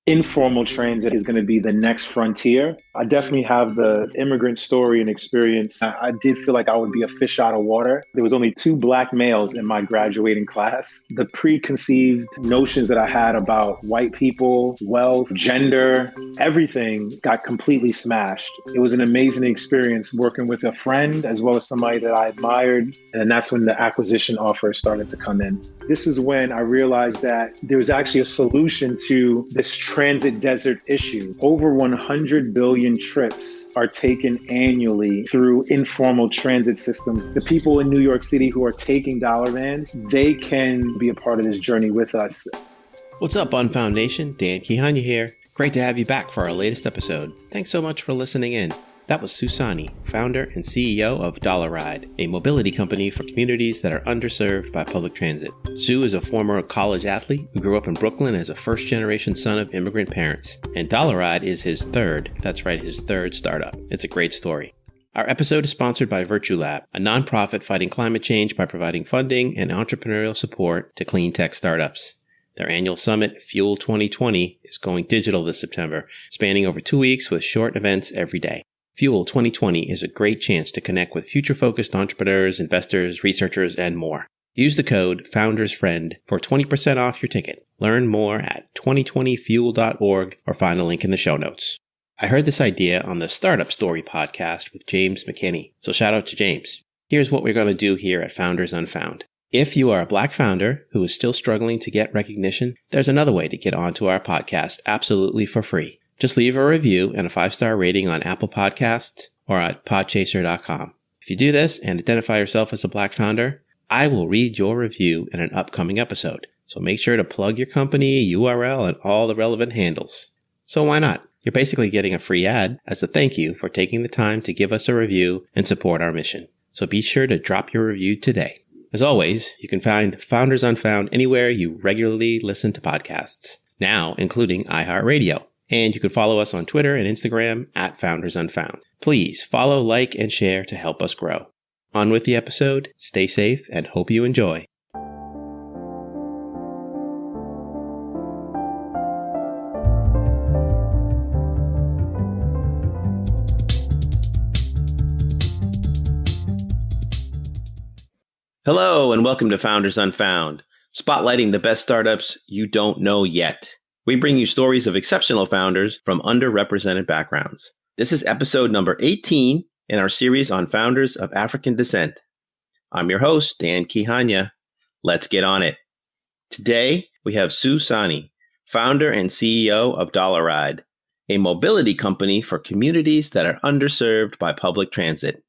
informal transit is going to be the next frontier. I definitely have the immigrant story and experience. I did feel like I would be a fish out of water. There was only two black males in my graduating class. The preconceived notions that I had about white people, wealth, gender, everything got completely smashed. It was an amazing experience working with a friend as well as somebody that I admired. And that's when the acquisition offers started to come in. This is when I realized that there was actually a solution to this transit desert issue. Over 100 billion trips are taken annually through informal transit systems. The people in New York City who are taking dollar vans, they can be a part of this journey with us. What's up, Unfound Nation? Dan Kihanya here. Great to have you back for our latest episode. Thanks so much for listening in. That was Sue Sani, founder and CEO of Dollaride, a mobility company for communities that are underserved by public transit. Sue is a former college athlete who grew up in Brooklyn as a first-generation son of immigrant parents, and Dollaride is his third startup. It's a great story. Our episode is sponsored by Virtue Lab, a nonprofit fighting climate change by providing funding and entrepreneurial support to clean tech startups. Their annual summit, Fuel 2020, is going digital this September, spanning over 2 weeks with short events every day. Fuel 2020 is a great chance to connect with future-focused entrepreneurs, investors, researchers, and more. Use the code FoundersFriend for 20% off your ticket. Learn more at 2020fuel.org or find a link in the show notes. I heard this idea on the Startup Story podcast with James McKinney, so shout out to James. Here's what we're going to do here at Founders Unfound. If you are a Black founder who is still struggling to get recognition, there's another way to get onto our podcast absolutely for free. Just leave a review and a 5-star rating on Apple Podcasts or at podchaser.com. If you do this and identify yourself as a Black founder, I will read your review in an upcoming episode. So make sure to plug your company, URL, and all the relevant handles. So why not? You're basically getting a free ad as a thank you for taking the time to give us a review and support our mission. So be sure to drop your review today. As always, you can find Founders Unfound anywhere you regularly listen to podcasts, now including iHeartRadio. And you can follow us on Twitter and Instagram at Founders Unfound. Please follow, like, and share to help us grow. On with the episode, stay safe, and hope you enjoy. Hello, and welcome to Founders Unfound, spotlighting the best startups you don't know yet. We bring you stories of exceptional founders from underrepresented backgrounds. This is episode number 18 in our series on founders of African descent. I'm your host, Dan Kihanya. Let's get on it. Today, we have Sue Sani, founder and CEO of Dollaride, a mobility company for communities that are underserved by public transit.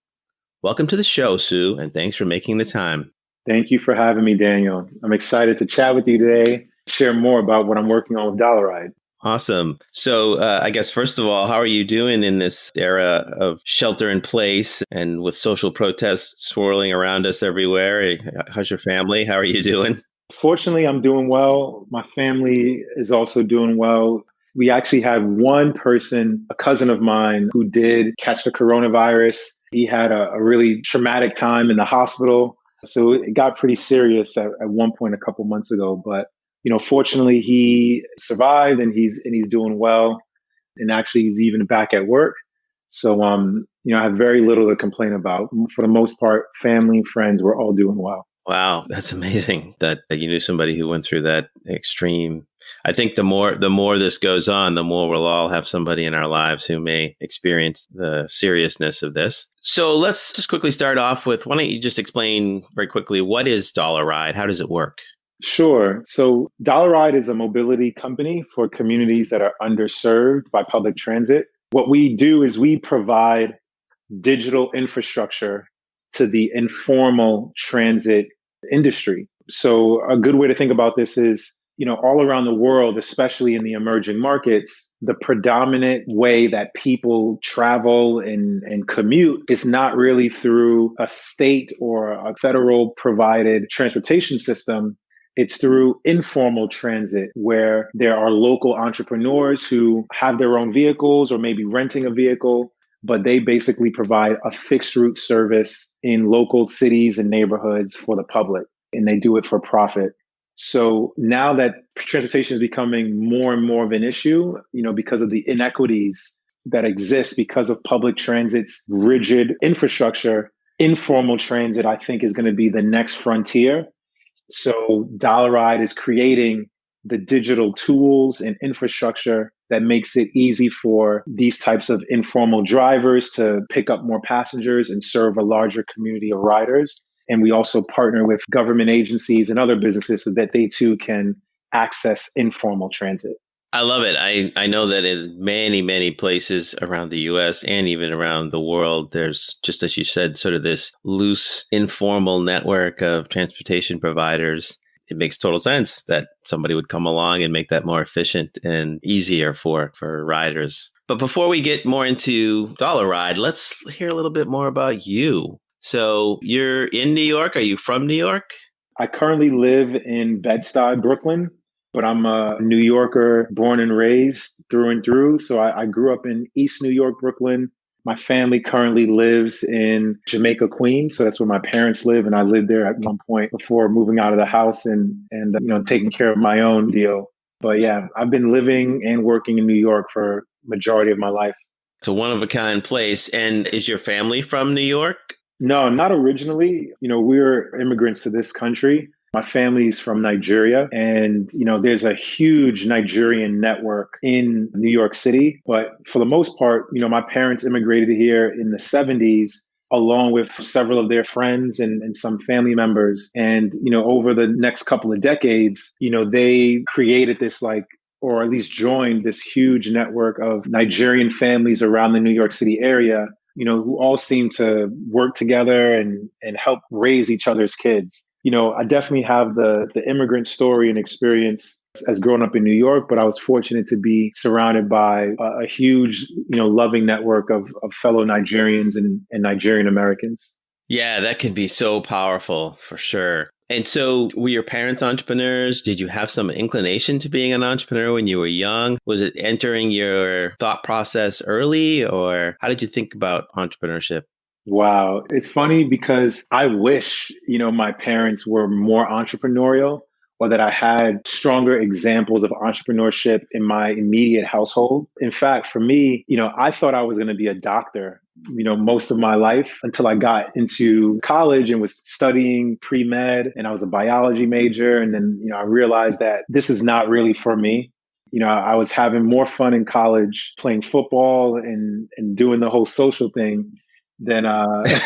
Welcome to the show, Sue, and thanks for making the time. Thank you for having me, Daniel. I'm excited to chat with you today, share more about what I'm working on with Dollaride. Awesome. So I guess, first of all, how are you doing in this era of shelter in place and with social protests swirling around us everywhere? How's your family? How are you doing? Fortunately, I'm doing well. My family is also doing well. We actually had one person, a cousin of mine, who did catch the coronavirus. He had a really traumatic time in the hospital. So it got pretty serious at one point a couple months ago. But fortunately, he survived and he's doing well. And actually, he's even back at work. So, I have very little to complain about. For the most part, family and friends, we're all doing well. Wow, that's amazing that you knew somebody who went through that extreme. I think the more this goes on, the more we'll all have somebody in our lives who may experience the seriousness of this. So let's just quickly start off with, why don't you just explain very quickly, what is Dollaride? How does it work? Sure. So Dollaride is a mobility company for communities that are underserved by public transit. What we do is we provide digital infrastructure to the informal transit industry. So a good way to think about this is, all around the world, especially in the emerging markets, the predominant way that people travel and commute is not really through a state or a federal provided transportation system. It's through informal transit, where there are local entrepreneurs who have their own vehicles or maybe renting a vehicle, but they basically provide a fixed route service in local cities and neighborhoods for the public, and they do it for profit. So now that transportation is becoming more and more of an issue, because of the inequities that exist because of public transit's rigid infrastructure, informal transit, I think, is going to be the next frontier. So Dollaride is creating the digital tools and infrastructure that makes it easy for these types of informal drivers to pick up more passengers and serve a larger community of riders. And we also partner with government agencies and other businesses so that they too can access informal transit. I love it. I know that in many, many places around the US and even around the world, there's, just as you said, sort of this loose, informal network of transportation providers. It makes total sense that somebody would come along and make that more efficient and easier for riders. But before we get more into Dollaride, let's hear a little bit more about you. So you're in New York. Are you from New York? I currently live in Bed-Stuy, Brooklyn, but I'm a New Yorker born and raised through and through. So I grew up in East New York, Brooklyn. My family currently lives in Jamaica, Queens. So that's where my parents live. And I lived there at one point before moving out of the house and taking care of my own deal. But yeah, I've been living and working in New York for majority of my life. It's a one-of-a-kind place. And is your family from New York? No, not originally. We're immigrants to this country. My family's from Nigeria, and there's a huge Nigerian network in New York City. But for the most part, my parents immigrated here in the 70s along with several of their friends and some family members. And, over the next couple of decades, they created this or at least joined this huge network of Nigerian families around the New York City area, who all seem to work together and help raise each other's kids. I definitely have the immigrant story and experience as growing up in New York, but I was fortunate to be surrounded by a huge, loving network of fellow Nigerians and Nigerian Americans. Yeah, that can be so powerful for sure. And so were your parents entrepreneurs? Did you have some inclination to being an entrepreneur when you were young? Was it entering your thought process early, or how did you think about entrepreneurship? Wow. It's funny because I wish, my parents were more entrepreneurial or that I had stronger examples of entrepreneurship in my immediate household. In fact, for me, I thought I was going to be a doctor, most of my life until I got into college and was studying pre-med and I was a biology major. And then, I realized that this is not really for me. I was having more fun in college playing football and doing the whole social thing then that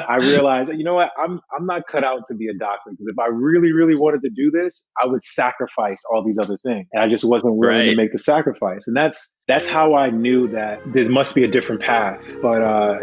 I realized, what, I'm not cut out to be a doctor because if I really, really wanted to do this, I would sacrifice all these other things. And I just wasn't willing to make the sacrifice. And that's how I knew that there must be a different path. But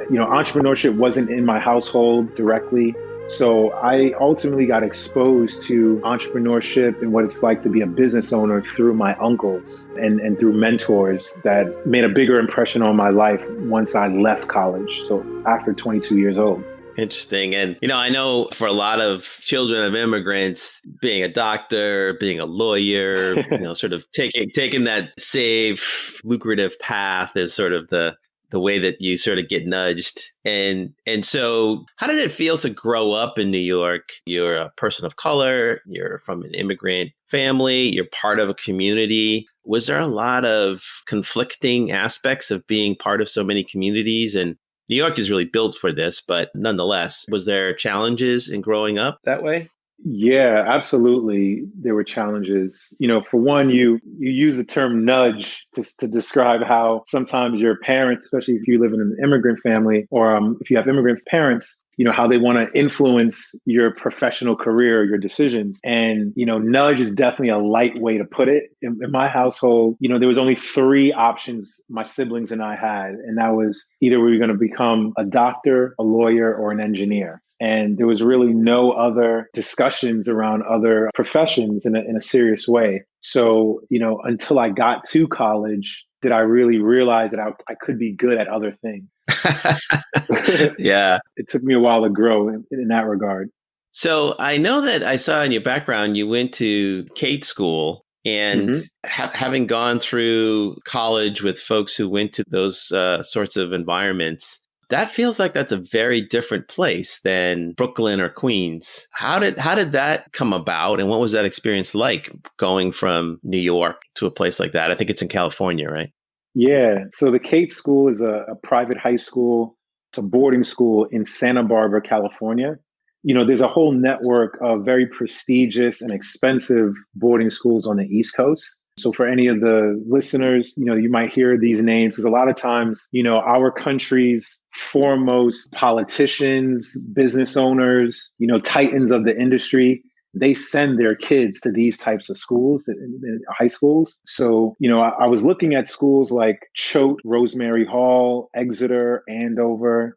entrepreneurship wasn't in my household directly. So I ultimately got exposed to entrepreneurship and what it's like to be a business owner through my uncles and through mentors that made a bigger impression on my life once I left college. So after 22 years old. Interesting. And, I know for a lot of children of immigrants, being a doctor, being a lawyer, sort of taking that safe, lucrative path is sort of the way that you sort of get nudged. And so how did it feel to grow up in New York? You're a person of color, you're from an immigrant family, you're part of a community. Was there a lot of conflicting aspects of being part of so many communities? And New York is really built for this, but nonetheless, was there challenges in growing up that way? Yeah, absolutely. There were challenges. For one, you use the term nudge to describe how sometimes your parents, especially if you live in an immigrant family or if you have immigrant parents, how they want to influence your professional career, your decisions. And, nudge is definitely a light way to put it. In my household, there was only three options my siblings and I had. And that was either we were going to become a doctor, a lawyer, or an engineer. And there was really no other discussions around other professions in a serious way. So, until I got to college, did I really realize that I could be good at other things. Yeah. It took me a while to grow in that regard. So I know that I saw in your background, you went to Cate School. And having gone through college with folks who went to those sorts of environments, That feels like that's a very different place than Brooklyn or Queens. How did that come about, and what was that experience like going from New York to a place like that? I think it's in California, right? Yeah. So the Kate School is a private high school. It's a boarding school in Santa Barbara, California. There's a whole network of very prestigious and expensive boarding schools on the East Coast. So for any of the listeners, you might hear these names because a lot of times, our country's foremost politicians, business owners, titans of the industry, they send their kids to these types of schools, high schools. So, I was looking at schools like Choate, Rosemary Hall, Exeter, Andover,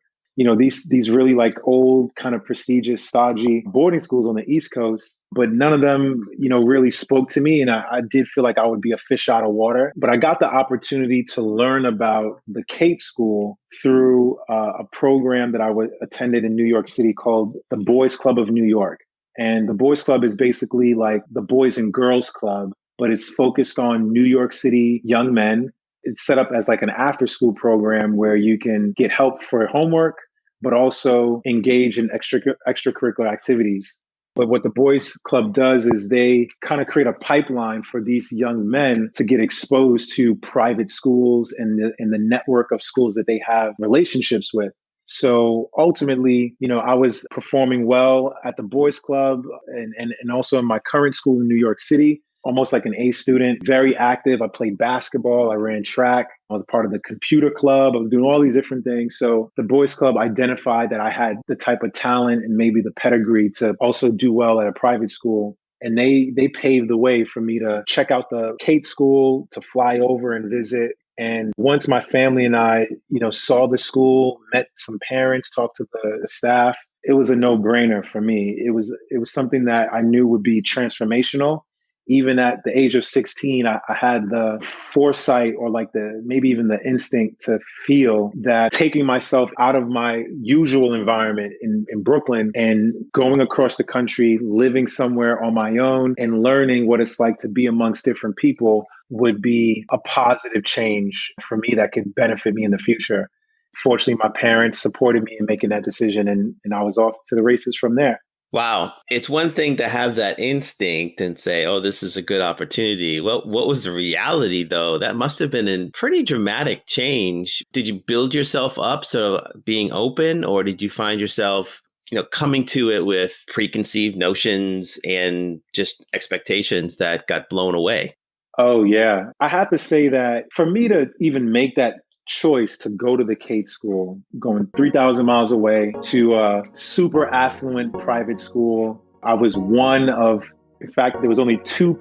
these really like old kind of prestigious, stodgy boarding schools on the East Coast, but none of them, really spoke to me. And I did feel like I would be a fish out of water. But I got the opportunity to learn about the Kate School through a program that I attended in New York City called the Boys Club of New York. And the Boys Club is basically like the Boys and Girls Club, but it's focused on New York City young men. It's set up as like an after school program where you can get help for homework, but also engage in extracurricular activities. But what the Boys Club does is they kind of create a pipeline for these young men to get exposed to private schools and the network of schools that they have relationships with. So ultimately, I was performing well at the Boys Club and also in my current school in New York City, almost like an A student, very active. I played basketball, I ran track, I was part of the computer club, I was doing all these different things. So the Boys Club identified that I had the type of talent and maybe the pedigree to also do well at a private school. And they paved the way for me to check out the Kate School, to fly over and visit. And once my family and I, saw the school, met some parents, talked to the staff, it was a no-brainer for me. It was something that I knew would be transformational. Even at the age of 16, I had the foresight or like maybe even the instinct to feel that taking myself out of my usual environment in Brooklyn and going across the country, living somewhere on my own and learning what it's like to be amongst different people would be a positive change for me that could benefit me in the future. Fortunately, my parents supported me in making that decision, and I was off to the races from there. Wow. It's one thing to have that instinct and say, oh, this is a good opportunity. Well, what was the reality, though? That must have been a pretty dramatic change. Did you build yourself up sort of being open, or did you find yourself, coming to it with preconceived notions and just expectations that got blown away? Oh, yeah. I have to say that for me to even make that choice to go to the Kate School, going 3,000 miles away to a super affluent private school, I was one of, in fact, there was only two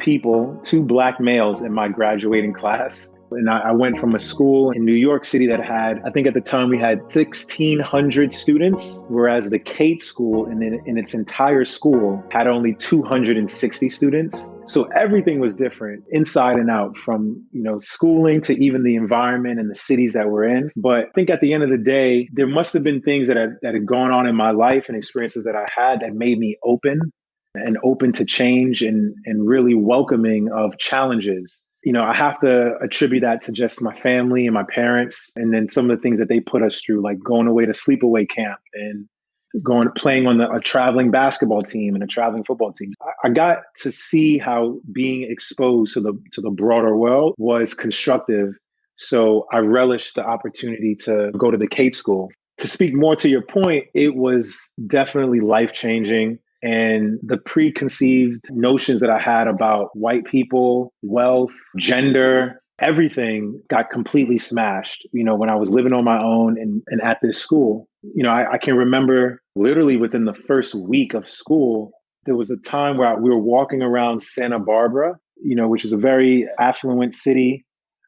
Black males in my graduating class. And I went from a school in New York City that had, I think at the time we had 1,600 students, whereas the Kate School in its entire school had only 260 students. So everything was different inside and out, from, schooling to even the environment and the cities that we're in. But I think at the end of the day, there must have been things that had gone on in my life and experiences that I had that made me open to change and really welcoming of challenges. I have to attribute that to just my family and my parents, and then some of the things that they put us through, like going away to sleepaway camp and playing on a traveling basketball team and a traveling football team. I got to see how being exposed to the broader world was constructive. So I relished the opportunity to go to the Kate School. To speak more to your point, it was definitely life-changing. And the preconceived notions that I had about white people, wealth, gender, everything got completely smashed, when I was living on my own and at this school. I can remember literally within the first week of school, there was a time where we were walking around Santa Barbara, which is a very affluent city.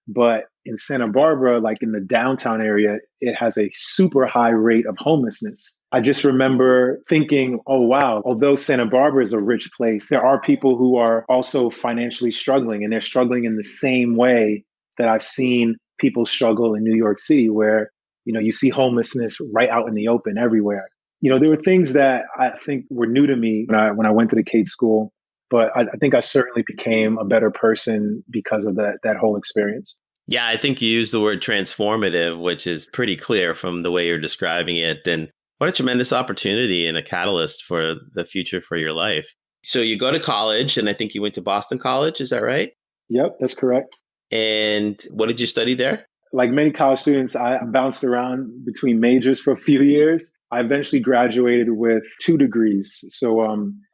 But in Santa Barbara, like in the downtown area, it has a super high rate of homelessness. I just remember thinking, oh, wow, although Santa Barbara is a rich place, there are people who are also financially struggling, and they're struggling in the same way that I've seen people struggle in New York City, where, you see homelessness right out in the open everywhere. There were things that I think were new to me when I went to the Kate School, but I think I certainly became a better person because of that whole experience. Yeah, I think you used the word transformative, which is pretty clear from the way you're describing it. And what a tremendous opportunity and a catalyst for the future for your life. So you go to college, and I think you went to Boston College. Is that right? Yep, that's correct. And what did you study there? Like many college students, I bounced around between majors for a few years. I eventually graduated with 2 degrees. So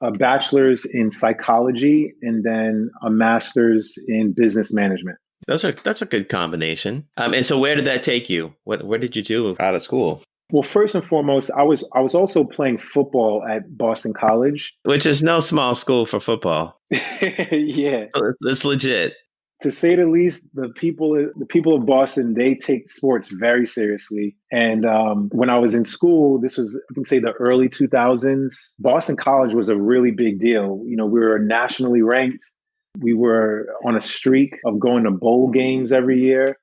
a bachelor's in psychology and then a master's in business management. That's a good combination. And so where did that take you? What did you do out of school? Well, first and foremost, I was also playing football at Boston College. Which is no small school for football. Yeah. So it's legit. To say the least, the people of Boston, they take sports very seriously. And when I was in school, this was, I can say, the early 2000s, Boston College was a really big deal. You know, we were nationally ranked. We were on a streak of going to bowl games every year.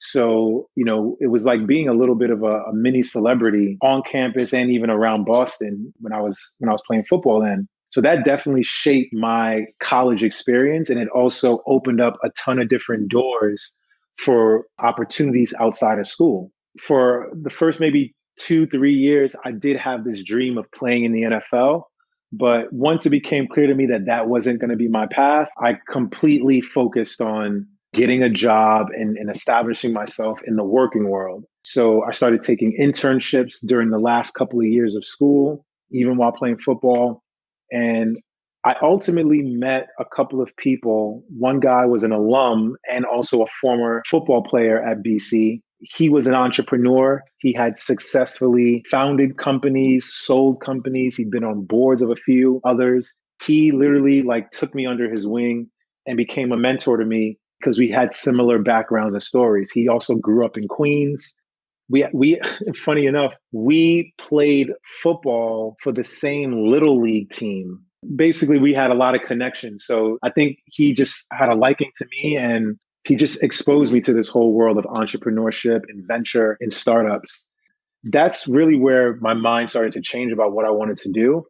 So, you know, it was like being a little bit of a mini celebrity on campus and even around Boston when I was playing football then. So that definitely shaped my college experience. And it also opened up a ton of different doors for opportunities outside of school. For the first maybe 2-3 years, I did have this dream of playing in the NFL. But once it became clear to me that that wasn't going to be my path, I completely focused on getting a job and establishing myself in the working world. So I started taking internships during the last couple of years of school, even while playing football. And I ultimately met a couple of people. One guy was an alum and also a former football player at BC. He was an entrepreneur. He had successfully founded companies, sold companies. He'd been on boards of a few others. He literally took me under his wing and became a mentor to me because we had similar backgrounds and stories. He also grew up in Queens. We funny enough, we played football for the same little league team. Basically, we had a lot of connections. So I think he just had a liking to me, and he just exposed me to this whole world of entrepreneurship and venture and startups. That's really where my mind started to change about what I wanted to do.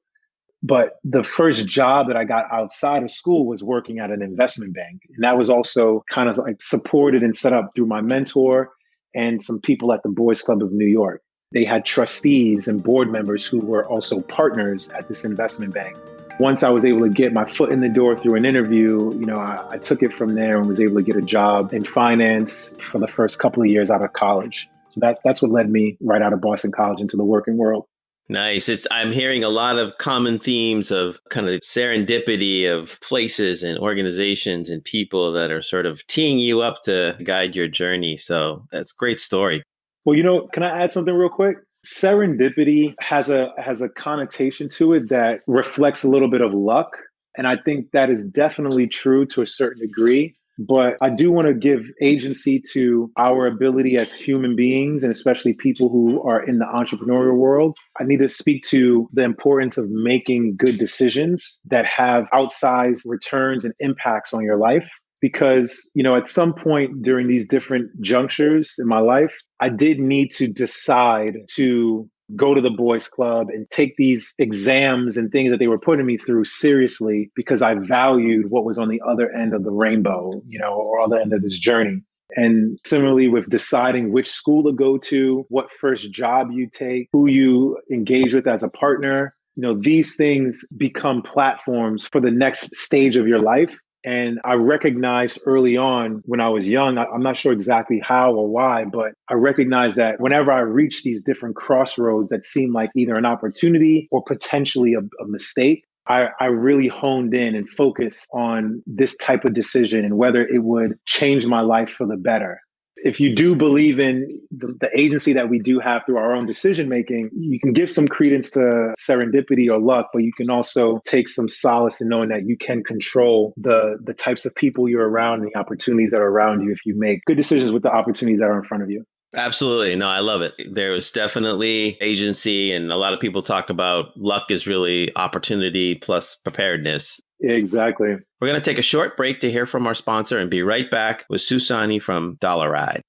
But the first job that I got outside of school was working at an investment bank. And that was also kind of supported and set up through my mentor and some people at the Boys Club of New York. They had trustees and board members who were also partners at this investment bank. Once I was able to get my foot in the door through an interview, I took it from there and was able to get a job in finance for the first couple of years out of college. So that's what led me right out of Boston College into the working world. Nice. I'm hearing a lot of common themes of kind of serendipity of places and organizations and people that are sort of teeing you up to guide your journey. So that's a great story. Well, can I add something real quick? Serendipity has a connotation to it that reflects a little bit of luck. And I think that is definitely true to a certain degree. But I do want to give agency to our ability as human beings, and especially people who are in the entrepreneurial world. I need to speak to the importance of making good decisions that have outsized returns and impacts on your life. Because, at some point during these different junctures in my life, I did need to decide to go to the boys club and take these exams and things that they were putting me through seriously because I valued what was on the other end of the rainbow, or other end of this journey. And similarly with deciding which school to go to, what first job you take, who you engage with as a partner, these things become platforms for the next stage of your life. And I recognized early on when I was young, I'm not sure exactly how or why, but I recognized that whenever I reached these different crossroads that seemed like either an opportunity or potentially a mistake, I really honed in and focused on this type of decision and whether it would change my life for the better. If you do believe in the agency that we do have through our own decision making, you can give some credence to serendipity or luck, but you can also take some solace in knowing that you can control the types of people you're around and the opportunities that are around you if you make good decisions with the opportunities that are in front of you. Absolutely. No, I love it. There was definitely agency, and a lot of people talk about luck is really opportunity plus preparedness. Exactly. We're going to take a short break to hear from our sponsor and be right back with Susani from Dollaride.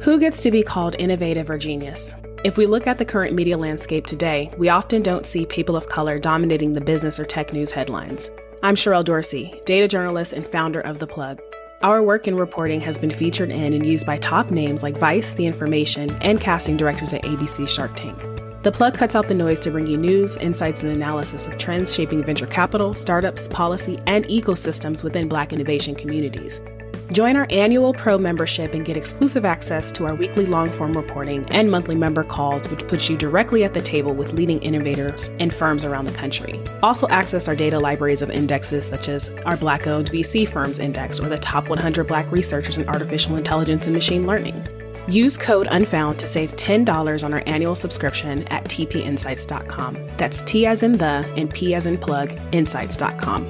Who gets to be called innovative or genius? If we look at the current media landscape today, we often don't see people of color dominating the business or tech news headlines. I'm Sherelle Dorsey, data journalist and founder of The Plug. Our work in reporting has been featured in and used by top names like Vice, The Information, and casting directors at ABC Shark Tank. The Plug cuts out the noise to bring you news, insights, and analysis of trends shaping venture capital, startups, policy, and ecosystems within Black innovation communities. Join our annual Pro membership and get exclusive access to our weekly long-form reporting and monthly member calls, which puts you directly at the table with leading innovators and firms around the country. Also access our data libraries of indexes such as our Black-owned VC Firms Index or the top 100 Black researchers in artificial intelligence and machine learning. Use code UNFOUND to save $10 on our annual subscription at tpinsights.com. That's T as in the and P as in plug, insights.com.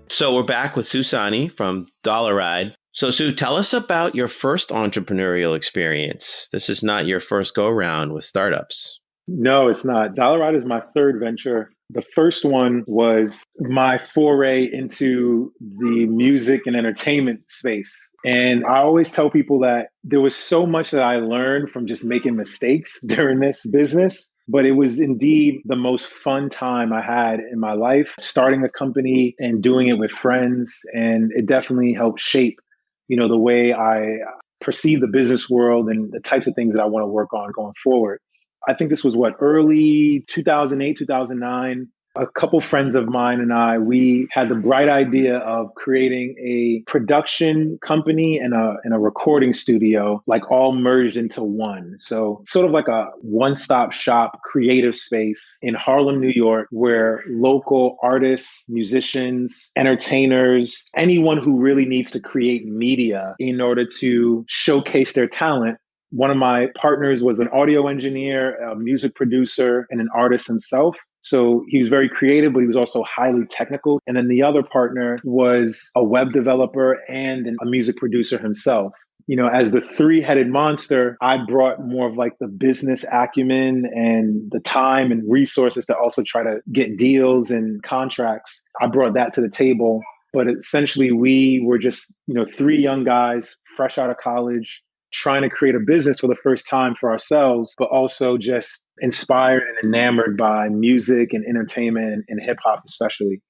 So we're back with Sue Sani from Dollar Ride. So Sue, tell us about your first entrepreneurial experience. This is not your first go-around with startups. No, it's not. Dollar Ride is my third venture. The first one was my foray into the music and entertainment space. And I always tell people that there was so much that I learned from just making mistakes during this business. But it was indeed the most fun time I had in my life, starting a company and doing it with friends. And it definitely helped shape, the way I perceive the business world and the types of things that I want to work on going forward. I think this was early 2008, 2009. A couple friends of mine and I, we had the bright idea of creating a production company and a recording studio, like all merged into one. So sort of like a one-stop shop creative space in Harlem, New York, where local artists, musicians, entertainers, anyone who really needs to create media in order to showcase their talent. One of my partners was an audio engineer, a music producer, and an artist himself. So he was very creative, but he was also highly technical. And then the other partner was a web developer and a music producer himself. As the three-headed monster, I brought more of like the business acumen and the time and resources to also try to get deals and contracts. I brought that to the table. But essentially, we were just, three young guys fresh out of college, trying to create a business for the first time for ourselves, but also just inspired and enamored by music and entertainment and hip hop, especially.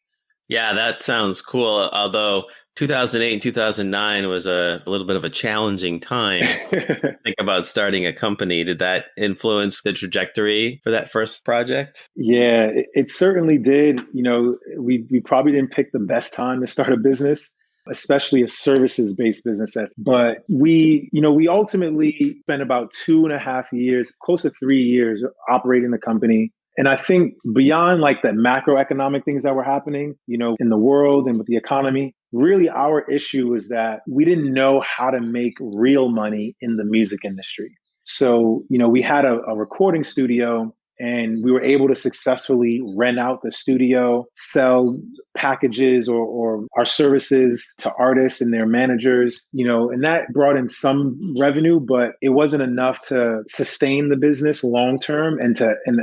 Yeah, that sounds cool. Although 2008 and 2009 was a little bit of a challenging time. Think about starting a company. Did that influence the trajectory for that first project? Yeah, it certainly did. We probably didn't pick the best time to start a business, especially a services-based business. But we ultimately spent about 2.5 years, close to 3 years operating the company. And I think beyond like the macroeconomic things that were happening, in the world and with the economy, really our issue was that we didn't know how to make real money in the music industry. So, we had a recording studio. And we were able to successfully rent out the studio, sell packages or our services to artists and their managers, and that brought in some revenue, but it wasn't enough to sustain the business long term and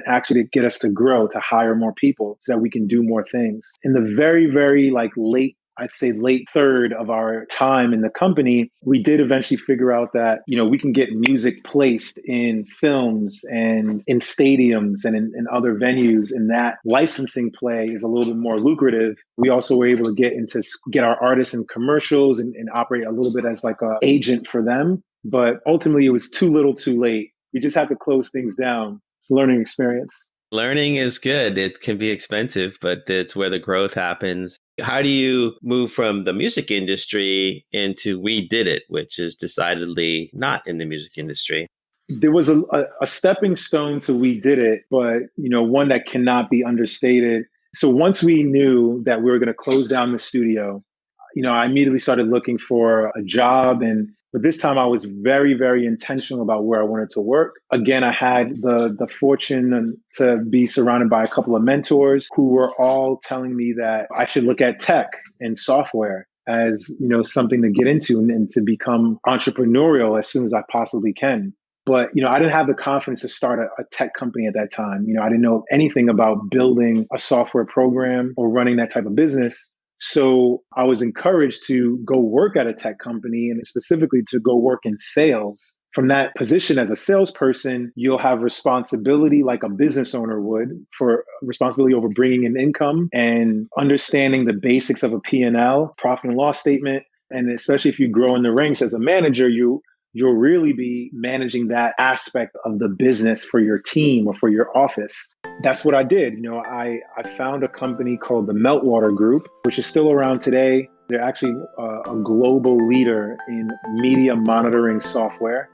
actually to get us to grow, to hire more people so that we can do more things. In the very, very late third of our time in the company, we did eventually figure out that, we can get music placed in films and in stadiums and in other venues. And that licensing play is a little bit more lucrative. We also were able to get our artists in commercials and operate a little bit as like an agent for them. But ultimately, it was too little too late. We just had to close things down. It's a learning experience. Learning is good. It can be expensive, but it's where the growth happens. How do you move from the music industry into We Did It, which is decidedly not in the music industry? There was a stepping stone to We Did It, but one that cannot be understated. So once we knew that we were going to close down the studio, I immediately started looking for a job. But this time I was very, very intentional about where I wanted to work. Again, I had the fortune to be surrounded by a couple of mentors who were all telling me that I should look at tech and software as, something to get into and to become entrepreneurial as soon as I possibly can. But, I didn't have the confidence to start a tech company at that time. I didn't know anything about building a software program or running that type of business. So I was encouraged to go work at a tech company and specifically to go work in sales. From that position as a salesperson, you'll have responsibility like a business owner would, for responsibility over bringing in income and understanding the basics of a P&L, profit and loss statement. And especially if you grow in the ranks as a manager, you'll really be managing that aspect of the business for your team or for your office. That's what I did. I found a company called the Meltwater Group, which is still around today. They're actually a global leader in media monitoring software.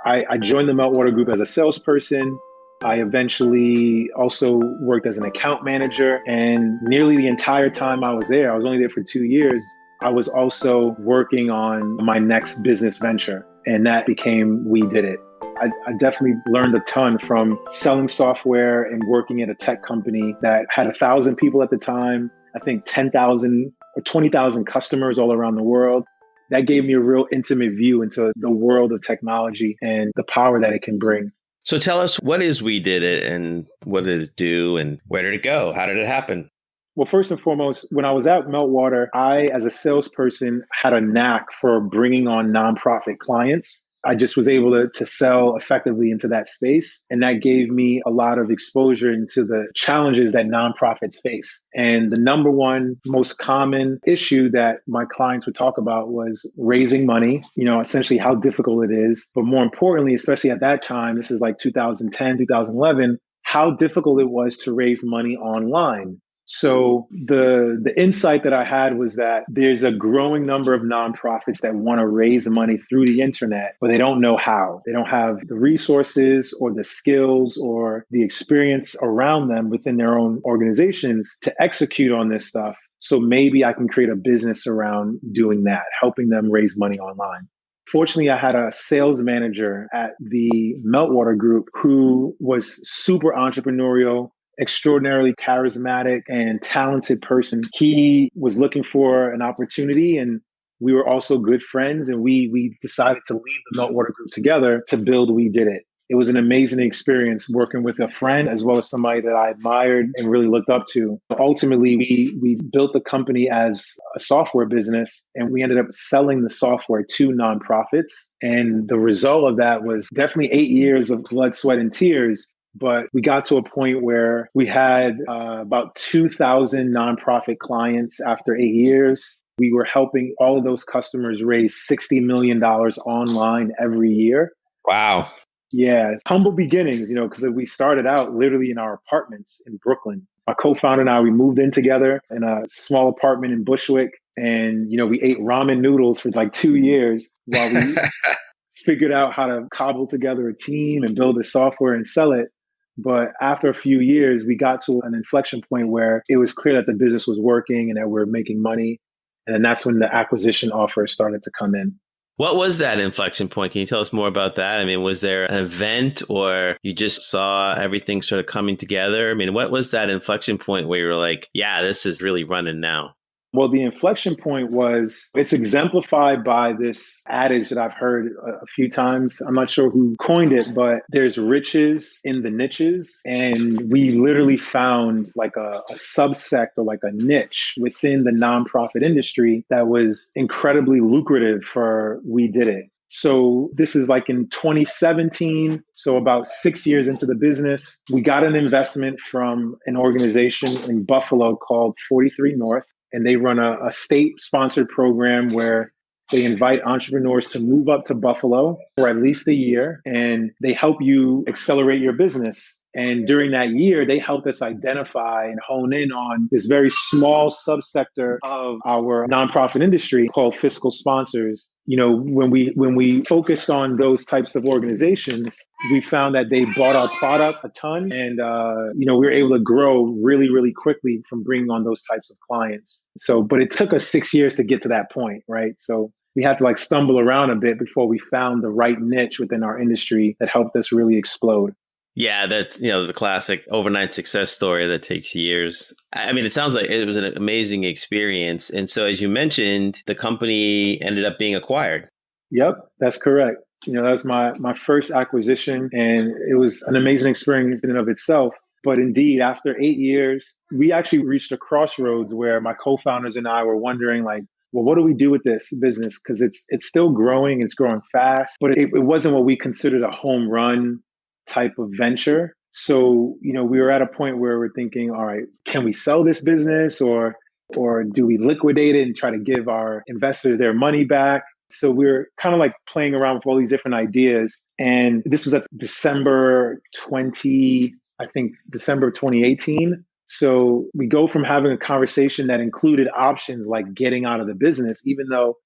I joined the Meltwater Group as a salesperson. I eventually also worked as an account manager, and nearly the entire time I was there, I was only there for 2 years, I was also working on my next business venture, and that became We Did It. I definitely learned a ton from selling software and working at a tech company that had 1,000 people at the time, I think 10,000 or 20,000 customers all around the world. That gave me a real intimate view into the world of technology and the power that it can bring. So tell us, what is We Did It, and what did it do, and where did it go? How did it happen? Well, first and foremost, when I was at Meltwater, I, as a salesperson, had a knack for bringing on nonprofit clients. I just was able to sell effectively into that space. And that gave me a lot of exposure into the challenges that nonprofits face. And the number one most common issue that my clients would talk about was raising money, essentially how difficult it is. But more importantly, especially at that time, this is like 2010, 2011, how difficult it was to raise money online. So the insight that I had was that there's a growing number of nonprofits that want to raise money through the internet, but they don't know how. They don't have the resources or the skills or the experience around them within their own organizations to execute on this stuff. So maybe I can create a business around doing that, helping them raise money online. Fortunately, I had a sales manager at the Meltwater Group who was super entrepreneurial, extraordinarily charismatic and talented person. He was looking for an opportunity, and we were also good friends, and we decided to leave the Meltwater Group together to build We Did It. It was an amazing experience working with a friend as well as somebody that I admired and really looked up to. Ultimately, we built the company as a software business, and we ended up selling the software to nonprofits. And the result of that was definitely 8 years of blood, sweat, and tears. But we got to a point where we had about 2,000 nonprofit clients after 8 years. We were helping all of those customers raise $60 million online every year. Wow. Yeah, it's humble beginnings, because we started out literally in our apartments in Brooklyn. My co-founder and I, we moved in together in a small apartment in Bushwick. And, we ate ramen noodles for like 2 years while we figured out how to cobble together a team and build the software and sell it. But after a few years, we got to an inflection point where it was clear that the business was working and that we're making money. And then that's when the acquisition offers started to come in. What was that inflection point? Can you tell us more about that? I mean, was there an event, or you just saw everything sort of coming together? I mean, what was that inflection point where you were like, yeah, this is really running now? Well, the inflection point it's exemplified by this adage that I've heard a few times. I'm not sure who coined it, but there's riches in the niches. And we literally found like a subsect or like a niche within the nonprofit industry that was incredibly lucrative for We Did It. So this is like in 2017. So about 6 years into the business, we got an investment from an organization in Buffalo called 43 North. And they run a state-sponsored program where they invite entrepreneurs to move up to Buffalo for at least a year, and they help you accelerate your business. And during that year, they helped us identify and hone in on this very small subsector of our nonprofit industry called fiscal sponsors. When we focused on those types of organizations, we found that they bought our product a ton, and we were able to grow really, really quickly from bringing on those types of clients. But it took us 6 years to get to that point, right? So we had to stumble around a bit before we found the right niche within our industry that helped us really explode. Yeah, that's, the classic overnight success story that takes years. I mean, it sounds like it was an amazing experience. And so, as you mentioned, the company ended up being acquired. Yep, that's correct. That was my first acquisition, and it was an amazing experience in and of itself. But indeed, after 8 years, we actually reached a crossroads where my co-founders and I were wondering, well, what do we do with this business? Because it's still growing, it's growing fast, but it wasn't what we considered a home run type of venture. So, we were at a point where we're thinking, all right, can we sell this business or do we liquidate it and try to give our investors their money back? So we're kind of like playing around with all these different ideas. And this was at December 2018. So we go from having a conversation that included options like getting out of the business, even though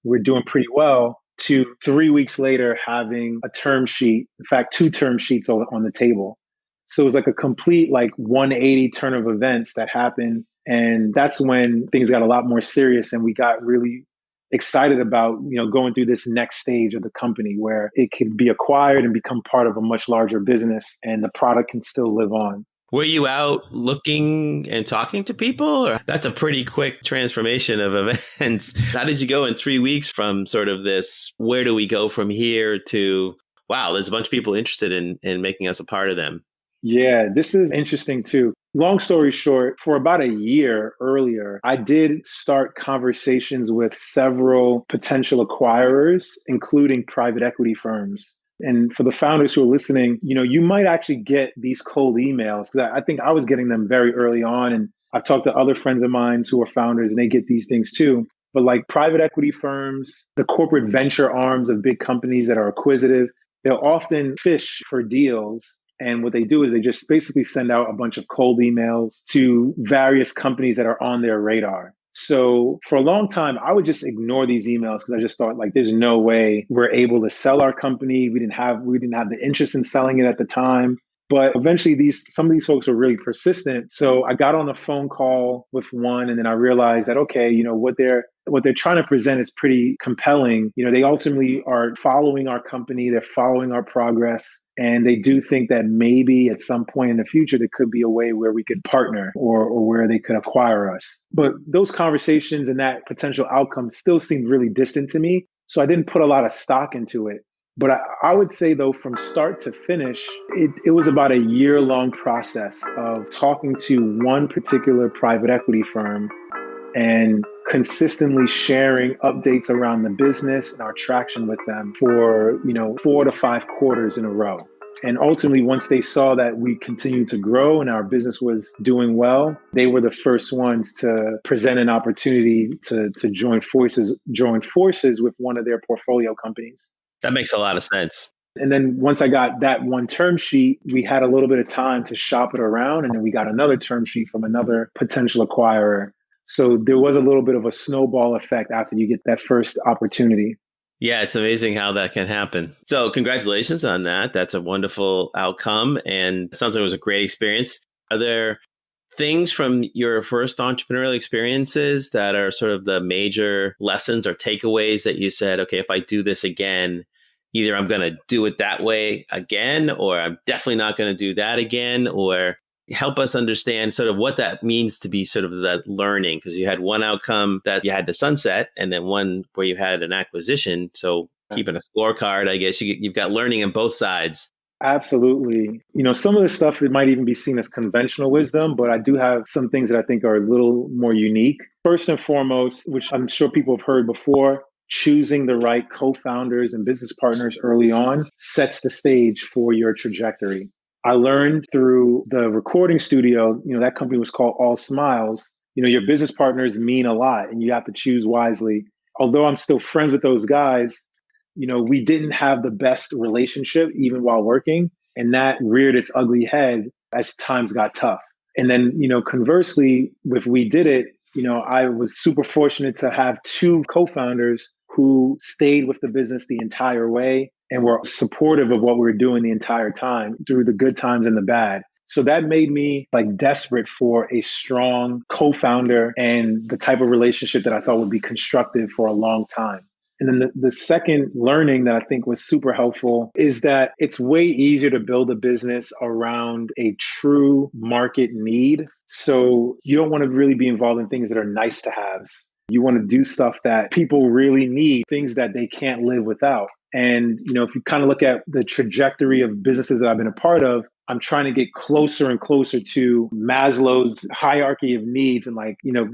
we're doing pretty well, to 3 weeks later having a term sheet, in fact, 2 term sheets on the table. So it was like a complete 180 turn of events that happened. And that's when things got a lot more serious and we got really excited about, going through this next stage of the company where it could be acquired and become part of a much larger business and the product can still live on. Were you out looking and talking to people? Or that's a pretty quick transformation of events. How did you go in 3 weeks from sort of this, where do we go from here, to, wow, there's a bunch of people interested in making us a part of them? Yeah, this is interesting too. Long story short, for about a year earlier, I did start conversations with several potential acquirers, including private equity firms. And for the founders who are listening, you might actually get these cold emails, because I think I was getting them very early on. And I've talked to other friends of mine who are founders and they get these things too. But like private equity firms, the corporate venture arms of big companies that are acquisitive, they'll often fish for deals. And what they do is they just basically send out a bunch of cold emails to various companies that are on their radar. So for a long time, I would just ignore these emails because I just thought there's no way we're able to sell our company. We didn't have the interest in selling it at the time. But eventually some of these folks were really persistent. So I got on a phone call with one and then I realized that, okay, what they're trying to present is pretty compelling. They ultimately are following our company, they're following our progress, and they do think that maybe at some point in the future, there could be a way where we could partner or where they could acquire us. But those conversations and that potential outcome still seemed really distant to me. So I didn't put a lot of stock into it. But I would say, though, from start to finish, it was about a year-long process of talking to one particular private equity firm and consistently sharing updates around the business and our traction with them for 4 to 5 quarters in a row. And ultimately, once they saw that we continued to grow and our business was doing well, they were the first ones to present an opportunity to join forces with one of their portfolio companies. That makes a lot of sense. And then once I got that one term sheet, we had a little bit of time to shop it around. And then we got another term sheet from another potential acquirer. So there was a little bit of a snowball effect after you get that first opportunity. Yeah, it's amazing how that can happen. So congratulations on that. That's a wonderful outcome. And it sounds like it was a great experience. Are there things from your first entrepreneurial experiences that are sort of the major lessons or takeaways that you said, okay, if I do this again, either I'm going to do it that way again, or I'm definitely not going to do that again, or help us understand sort of what that means to be sort of the learning, because you had one outcome that you had to sunset and then one where you had an acquisition. So keeping a scorecard, I guess you've got learning on both sides. Absolutely. Some of the stuff, it might even be seen as conventional wisdom, but I do have some things that I think are a little more unique. First and foremost, which I'm sure people have heard before, choosing the right co-founders and business partners early on sets the stage for your trajectory. I learned through the recording studio, that company was called All Smiles. Your business partners mean a lot and you have to choose wisely. Although I'm still friends with those guys, we didn't have the best relationship even while working. And that reared its ugly head as times got tough. And then, conversely, with We Did It, I was super fortunate to have 2 co-founders who stayed with the business the entire way and were supportive of what we were doing the entire time through the good times and the bad. So that made me desperate for a strong co-founder and the type of relationship that I thought would be constructive for a long time. And then the second learning that I think was super helpful is that it's way easier to build a business around a true market need. So you don't want to really be involved in things that are nice to haves. You want to do stuff that people really need, things that they can't live without. And, if you kind of look at the trajectory of businesses that I've been a part of, I'm trying to get closer and closer to Maslow's hierarchy of needs and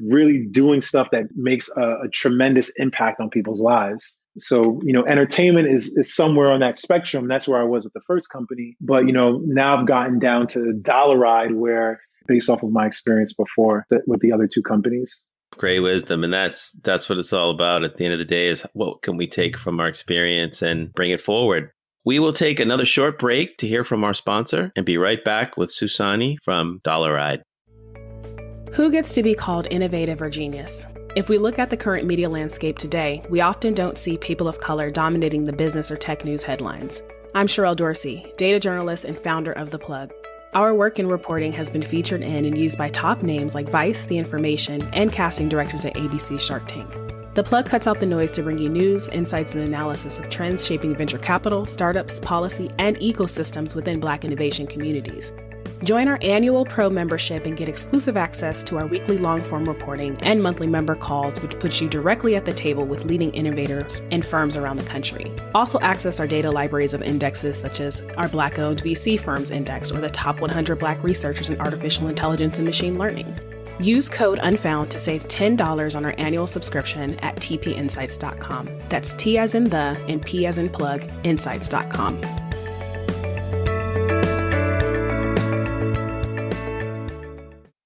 really doing stuff that makes a tremendous impact on people's lives. So, entertainment is somewhere on that spectrum. That's where I was with the first company. But, now I've gotten down to Dollaride, where based off of my experience before with the other two companies. Great wisdom. And that's what it's all about at the end of the day, is what can we take from our experience and bring it forward. We will take another short break to hear from our sponsor and be right back with Susani from Dollaride. Who gets to be called innovative or genius? If we look at the current media landscape today, we often don't see people of color dominating the business or tech news headlines. I'm Sherelle Dorsey, data journalist and founder of The Plug. Our work in reporting has been featured in and used by top names like Vice, The Information, and casting directors at ABC's Shark Tank. The Plug cuts out the noise to bring you news, insights, and analysis of trends shaping venture capital, startups, policy, and ecosystems within Black innovation communities. Join our annual Pro membership and get exclusive access to our weekly long-form reporting and monthly member calls, which puts you directly at the table with leading innovators and firms around the country. Also access our data libraries of indexes such as our Black-owned VC Firms Index or the top 100 Black researchers in artificial intelligence and machine learning. Use code UNFOUND to save $10 on our annual subscription at tpinsights.com. That's T as in the and P as in plug, insights.com.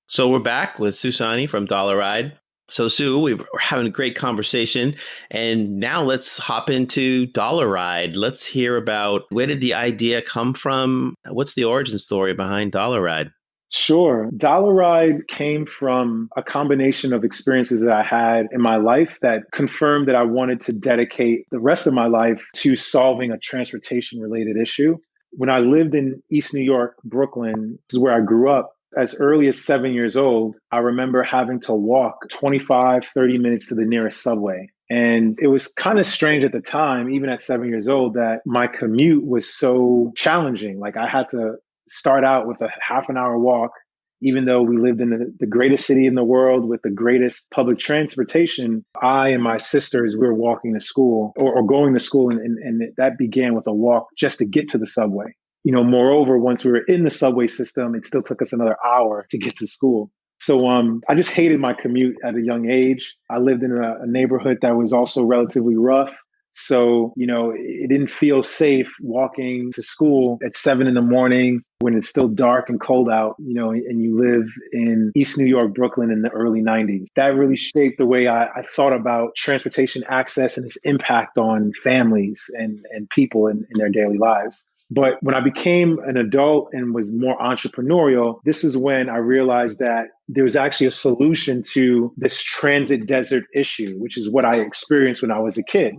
So we're back with Susani from Dollaride. So Sue, we're having a great conversation, and now let's hop into Dollaride. Let's hear about, where did the idea come from? What's the origin story behind Dollaride? Sure. Dollaride came from a combination of experiences that I had in my life that confirmed that I wanted to dedicate the rest of my life to solving a transportation-related issue. When I lived in East New York, Brooklyn, this is where I grew up. As early as 7 years old, I remember having to walk 25, 30 minutes to the nearest subway. And it was kind of strange at the time, even at 7 years old, that my commute was so challenging. Like I had to start out with a half an hour walk, even though we lived in the greatest city in the world with the greatest public transportation. I and my sisters, we were walking to school or going to school. And that began with a walk just to get to the subway. Moreover, once we were in the subway system, it still took us another hour to get to school. So I just hated my commute at a young age. I lived in a neighborhood that was also relatively rough. So, it didn't feel safe walking to school at 7 a.m. when it's still dark and cold out, and you live in East New York, Brooklyn in the early 90s. That really shaped the way I thought about transportation access and its impact on families and people in their daily lives. But when I became an adult and was more entrepreneurial, this is when I realized that there was actually a solution to this transit desert issue, which is what I experienced when I was a kid.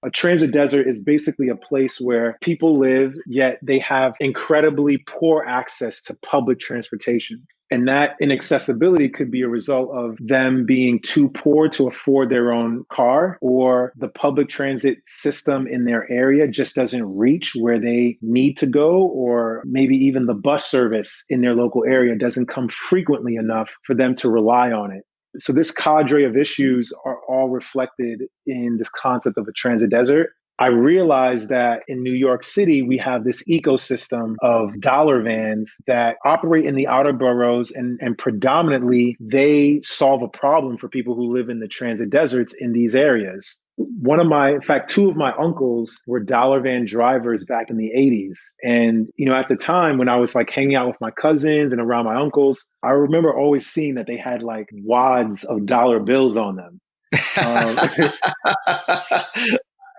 A transit desert is basically a place where people live, yet they have incredibly poor access to public transportation. And that inaccessibility could be a result of them being too poor to afford their own car, or the public transit system in their area just doesn't reach where they need to go, or maybe even the bus service in their local area doesn't come frequently enough for them to rely on it. So this cadre of issues are all reflected in this concept of a transit desert. I realized that in New York City, we have this ecosystem of dollar vans that operate in the outer boroughs, and predominantly they solve a problem for people who live in the transit deserts in these areas. In fact, two of my uncles were dollar van drivers back in the 80s. And, at the time when I was hanging out with my cousins and around my uncles, I remember always seeing that they had wads of dollar bills on them.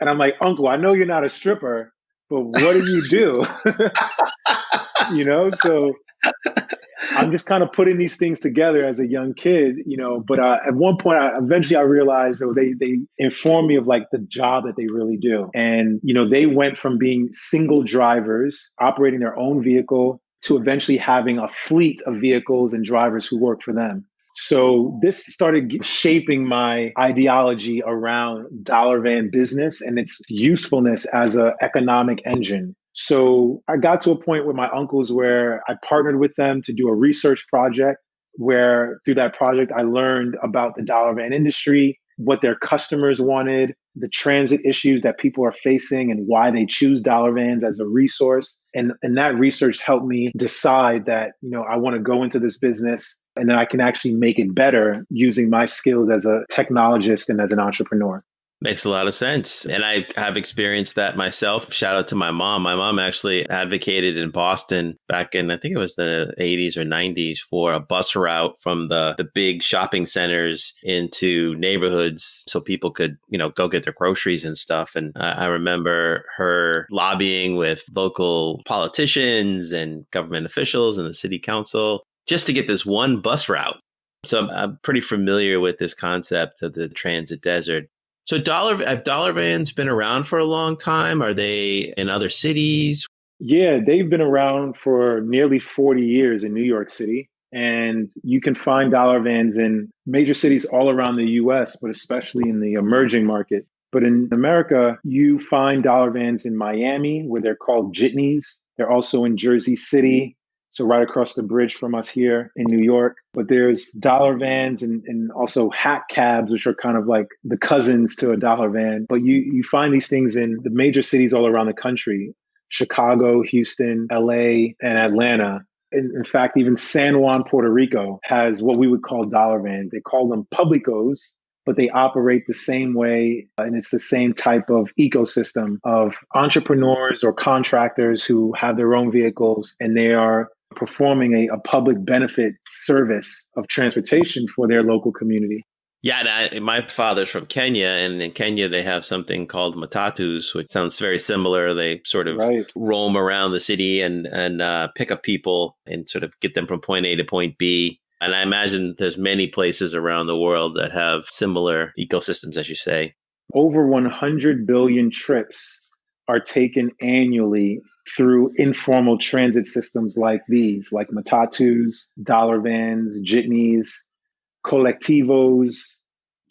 And I'm like, Uncle, I know you're not a stripper, but what do you do? So I'm just kind of putting these things together as a young kid, but at one point, eventually I realized that they informed me of the job that they really do. And, they went from being single drivers, operating their own vehicle, to eventually having a fleet of vehicles and drivers who work for them. So this started shaping my ideology around dollar van business and its usefulness as an economic engine. So I got to a point with my uncles where I partnered with them to do a research project, where through that project, I learned about the dollar van industry, what their customers wanted, the transit issues that people are facing and why they choose dollar vans as a resource. And that research helped me decide that, I want to go into this business and then I can actually make it better using my skills as a technologist and as an entrepreneur. Makes a lot of sense. And I have experienced that myself. Shout out to my mom. My mom actually advocated in Boston back in, I think it was the 80s or 90s, for a bus route from the big shopping centers into neighborhoods so people could, go get their groceries and stuff. And I remember her lobbying with local politicians and government officials and the city council just to get this one bus route. So I'm pretty familiar with this concept of the transit desert. So have dollar vans been around for a long time? Are they in other cities? Yeah, they've been around for nearly 40 years in New York City. And you can find dollar vans in major cities all around the US, but especially in the emerging market. But in America, you find dollar vans in Miami, where they're called jitneys. They're also in Jersey City, so right across the bridge from us here in New York. But there's dollar vans and also hack cabs, which are kind of like the cousins to a dollar van. But you find these things in the major cities all around the country: Chicago, Houston, LA, and Atlanta. In fact, even San Juan, Puerto Rico has what we would call dollar vans. They call them Publicos, but they operate the same way. And it's the same type of ecosystem of entrepreneurs or contractors who have their own vehicles, and they are performing a public benefit service of transportation for their local community. Yeah, my father's from Kenya, and in Kenya they have something called matatus, which sounds very similar. They sort of roam around the city and pick up people and sort of get them from point A to point B. And I imagine there's many places around the world that have similar ecosystems, as you say. Over 100 billion trips are taken annually through informal transit systems like these, like matatus, dollar vans, jitneys, colectivos,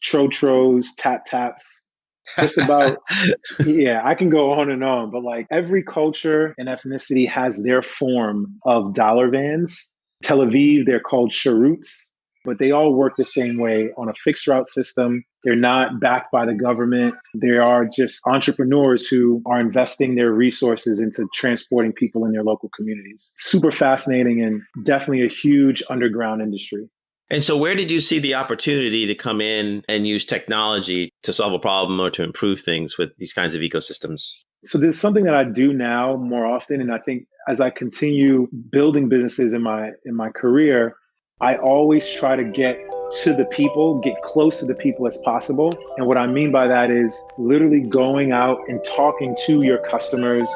trotros, tap-taps. Just about, yeah, I can go on and on, but like every culture and ethnicity has their form of dollar vans. Tel Aviv, they're called charuts, but they all work the same way on a fixed route system. They're not backed by the government. They are just entrepreneurs who are investing their resources into transporting people in their local communities. Super fascinating and definitely a huge underground industry. And so where did you see the opportunity to come in and use technology to solve a problem or to improve things with these kinds of ecosystems? So there's something that I do now more often. And I think as I continue building businesses in my career, I always try to get to the people, get close to the people as possible. And what I mean by that is literally going out and talking to your customers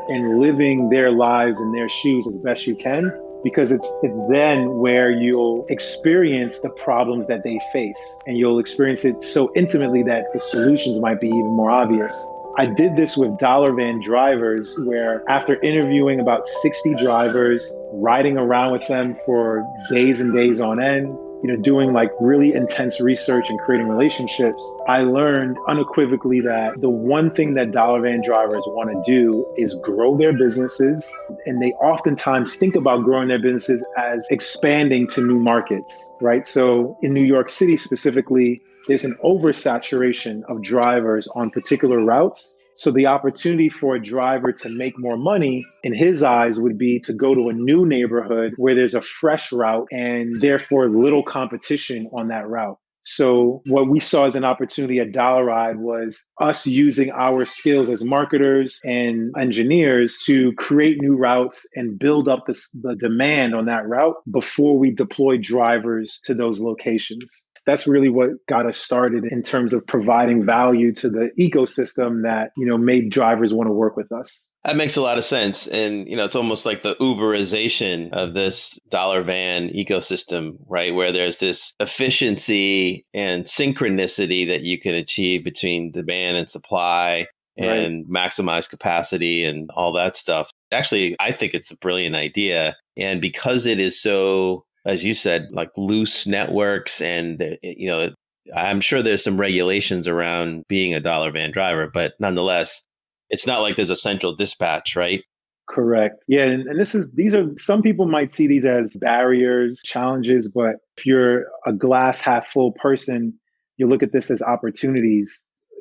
and living their lives in their shoes as best you can, because it's then where you'll experience the problems that they face, and you'll experience it so intimately that the solutions might be even more obvious. I did this with dollar van drivers, where after interviewing about 60 drivers, riding around with them for days and days on end, doing like really intense research and creating relationships, I learned unequivocally that the one thing that dollar van drivers want to do is grow their businesses. And they oftentimes think about growing their businesses as expanding to new markets, right? So in New York City specifically, there's an oversaturation of drivers on particular routes. So the opportunity for a driver to make more money, in his eyes, would be to go to a new neighborhood where there's a fresh route and therefore little competition on that route. So what we saw as an opportunity at Dollar Ride was us using our skills as marketers and engineers to create new routes and build up the demand on that route before we deploy drivers to those locations. That's really what got us started in terms of providing value to the ecosystem that, made drivers want to work with us. That makes a lot of sense. And, it's almost like the Uberization of this dollar van ecosystem, right? Where there's this efficiency and synchronicity that you can achieve between demand and supply and maximize capacity and all that stuff. Actually, I think it's a brilliant idea. And because it is so, as you said, like loose networks and, I'm sure there's some regulations around being a dollar van driver, but nonetheless, it's not like there's a central dispatch, right? Correct. Yeah. And these are, some people might see these as barriers, challenges, but if you're a glass half full person, you look at this as opportunities.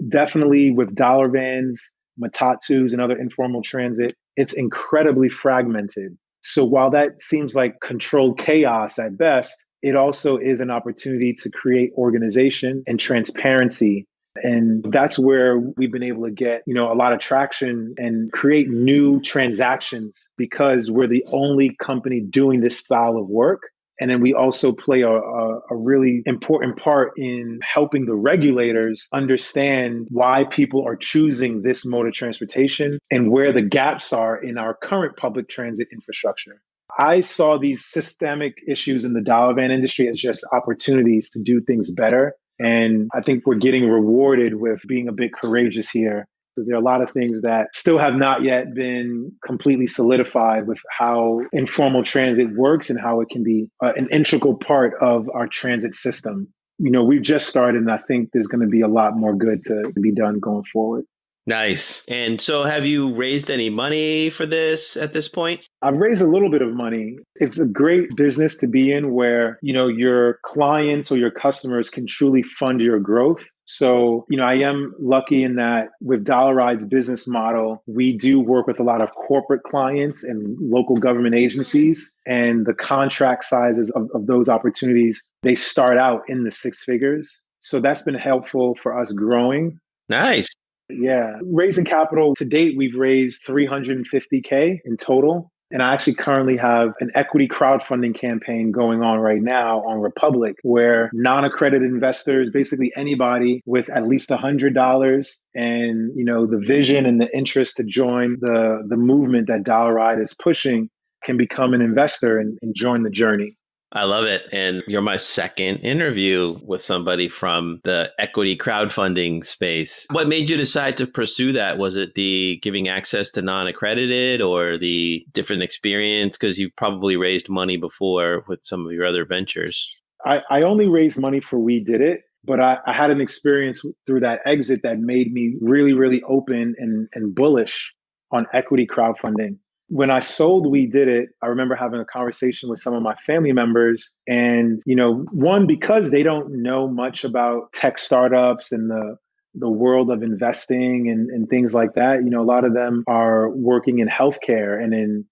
Definitely with dollar vans, matatus, and other informal transit, it's incredibly fragmented. So while that seems like controlled chaos at best, it also is an opportunity to create organization and transparency. And that's where we've been able to get, a lot of traction and create new transactions because we're the only company doing this style of work. And then we also play a really important part in helping the regulators understand why people are choosing this mode of transportation and where the gaps are in our current public transit infrastructure. I saw these systemic issues in the dollar van industry as just opportunities to do things better. And I think we're getting rewarded with being a bit courageous here. So there are a lot of things that still have not yet been completely solidified with how informal transit works and how it can be an integral part of our transit system. We've just started, and I think there's going to be a lot more good to be done going forward. Nice. And so have you raised any money for this at this point? I've raised a little bit of money. It's a great business to be in where, your clients or your customers can truly fund your growth. So, I am lucky in that with Dollar Ride's business model, we do work with a lot of corporate clients and local government agencies. And the contract sizes of those opportunities, they start out in the six figures. So that's been helpful for us growing. Nice. Yeah. Raising capital to date, we've raised $350K in total. And I actually currently have an equity crowdfunding campaign going on right now on Republic, where non-accredited investors, basically anybody with at least $100 and, the vision and the interest to join the movement that Dollar Ride is pushing can become an investor and join the journey. I love it. And you're my second interview with somebody from the equity crowdfunding space. What made you decide to pursue that? Was it the giving access to non-accredited or the different experience? Because you probably raised money before with some of your other ventures. I only raised money for We Did It, but I had an experience through that exit that made me really, really open and bullish on equity crowdfunding. When I sold We Did It, I remember having a conversation with some of my family members. And, one, because they don't know much about tech startups and the world of investing and things like that. A lot of them are working in healthcare and in,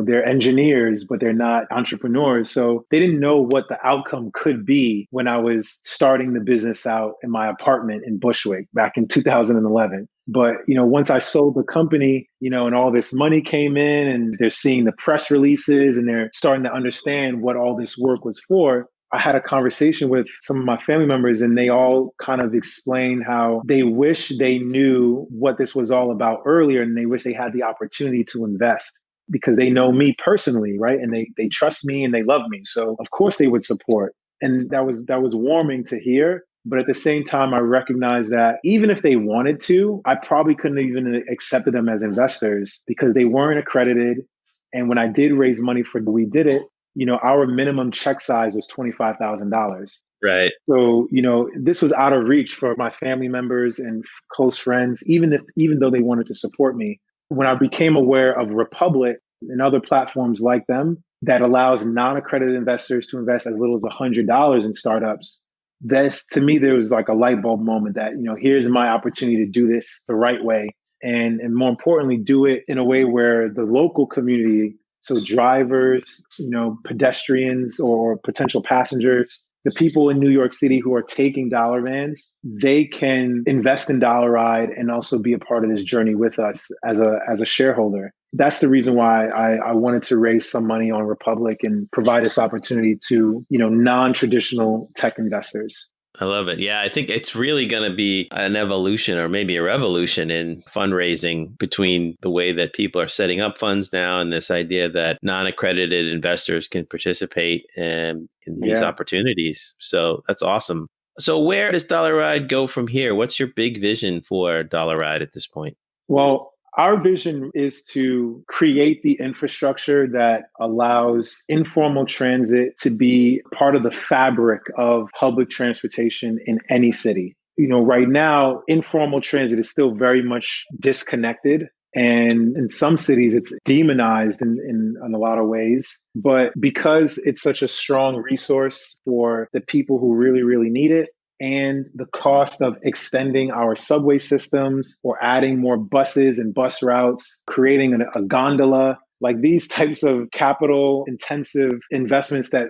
they're engineers, but they're not entrepreneurs. So they didn't know what the outcome could be when I was starting the business out in my apartment in Bushwick back in 2011. But, once I sold the company, and all this money came in and they're seeing the press releases and they're starting to understand what all this work was for, I had a conversation with some of my family members and they all kind of explained how they wish they knew what this was all about earlier and they wish they had the opportunity to invest because they know me personally, right? And they trust me and they love me. So of course they would support. And that was warming to hear. But at the same time, I recognized that even if they wanted to, I probably couldn't have even accepted them as investors because they weren't accredited. And when I did raise money for We Did It, our minimum check size was $25,000. Right. So, this was out of reach for my family members and close friends, even though they wanted to support me. When I became aware of Republic and other platforms like them that allows non-accredited investors to invest as little as $100 in startups, to me, there was like a light bulb moment that, here's my opportunity to do this the right way. And more importantly, do it in a way where the local community, so drivers, pedestrians or potential passengers, the people in New York City who are taking dollar vans, they can invest in Dollar Ride and also be a part of this journey with us as a shareholder. That's the reason why I wanted to raise some money on Republic and provide this opportunity to, non-traditional tech investors. I love it. Yeah, I think it's really going to be an evolution or maybe a revolution in fundraising between the way that people are setting up funds now and this idea that non-accredited investors can participate in these opportunities. So that's awesome. So where does Dollar Ride go from here? What's your big vision for Dollar Ride at this point? Well, our vision is to create the infrastructure that allows informal transit to be part of the fabric of public transportation in any city. Right now, informal transit is still very much disconnected. And in some cities, it's demonized in a lot of ways. But because it's such a strong resource for the people who really, really need it, and the cost of extending our subway systems or adding more buses and bus routes, creating a gondola, like these types of capital intensive investments that,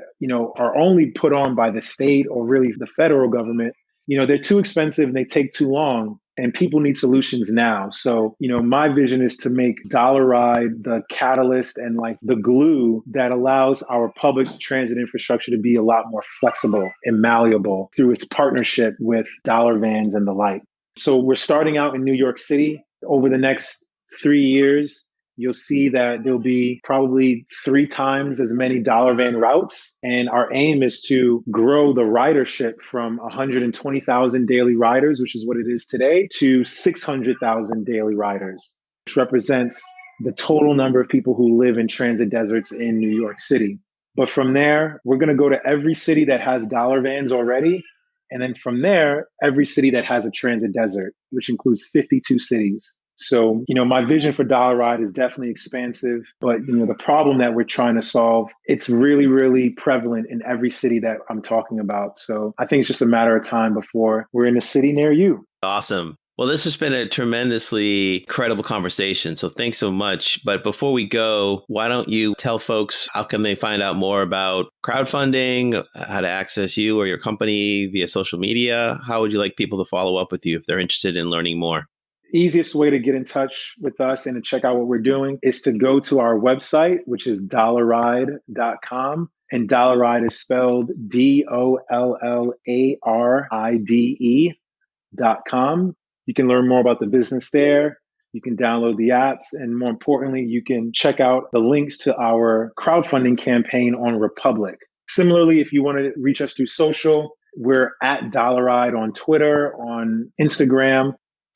are only put on by the state or really the federal government, they're too expensive and they take too long. And people need solutions now. So, my vision is to make Dollar Ride the catalyst and like the glue that allows our public transit infrastructure to be a lot more flexible and malleable through its partnership with dollar vans and the like. So we're starting out in New York City. Over the next 3 years, you'll see that there'll be probably 3 times as many dollar van routes. And our aim is to grow the ridership from 120,000 daily riders, which is what it is today, to 600,000 daily riders, which represents the total number of people who live in transit deserts in New York City. But from there, we're going to go to every city that has dollar vans already. And then from there, every city that has a transit desert, which includes 52 cities. So, my vision for Dollar Ride is definitely expansive, but, the problem that we're trying to solve, it's really, really prevalent in every city that I'm talking about. So I think it's just a matter of time before we're in a city near you. Awesome. Well, this has been a tremendously credible conversation. So thanks so much. But before we go, why don't you tell folks how can they find out more about crowdfunding, how to access you or your company via social media? How would you like people to follow up with you if they're interested in learning more? Easiest way to get in touch with us and to check out what we're doing is to go to our website, which is dollarride.com. And Dollar Ride is spelled DOLLARIDE.com. You can learn more about the business there. You can download the apps. And more importantly, you can check out the links to our crowdfunding campaign on Republic. Similarly, if you want to reach us through social, we're at Dollar Ride on Twitter, on Instagram.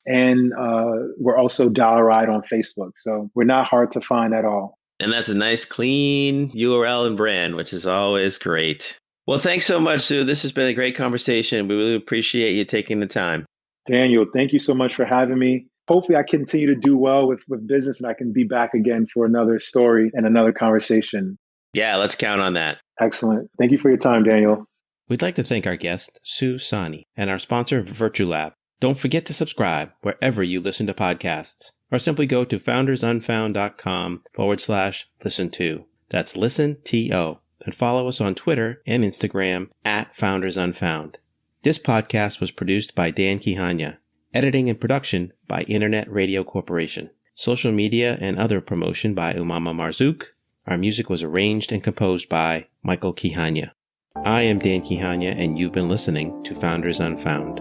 And we're also Dollar Ride on Facebook. So we're not hard to find at all. And that's a nice, clean URL and brand, which is always great. Well, thanks so much, Sue. This has been a great conversation. We really appreciate you taking the time. Daniel, thank you so much for having me. Hopefully I continue to do well with business and I can be back again for another story and another conversation. Yeah, let's count on that. Excellent. Thank you for your time, Daniel. We'd like to thank our guest, Sue Sani, and our sponsor, VirtuLab. Don't forget to subscribe wherever you listen to podcasts, or simply go to foundersunfound.com/listen to. That's listen, T-O, and follow us on Twitter and Instagram at foundersunfound. This podcast was produced by Dan Kihanya, editing and production by Internet Radio Corporation, social media and other promotion by Umama Marzouk. Our music was arranged and composed by Michael Kihanya. I am Dan Kihanya, and you've been listening to Founders Unfound.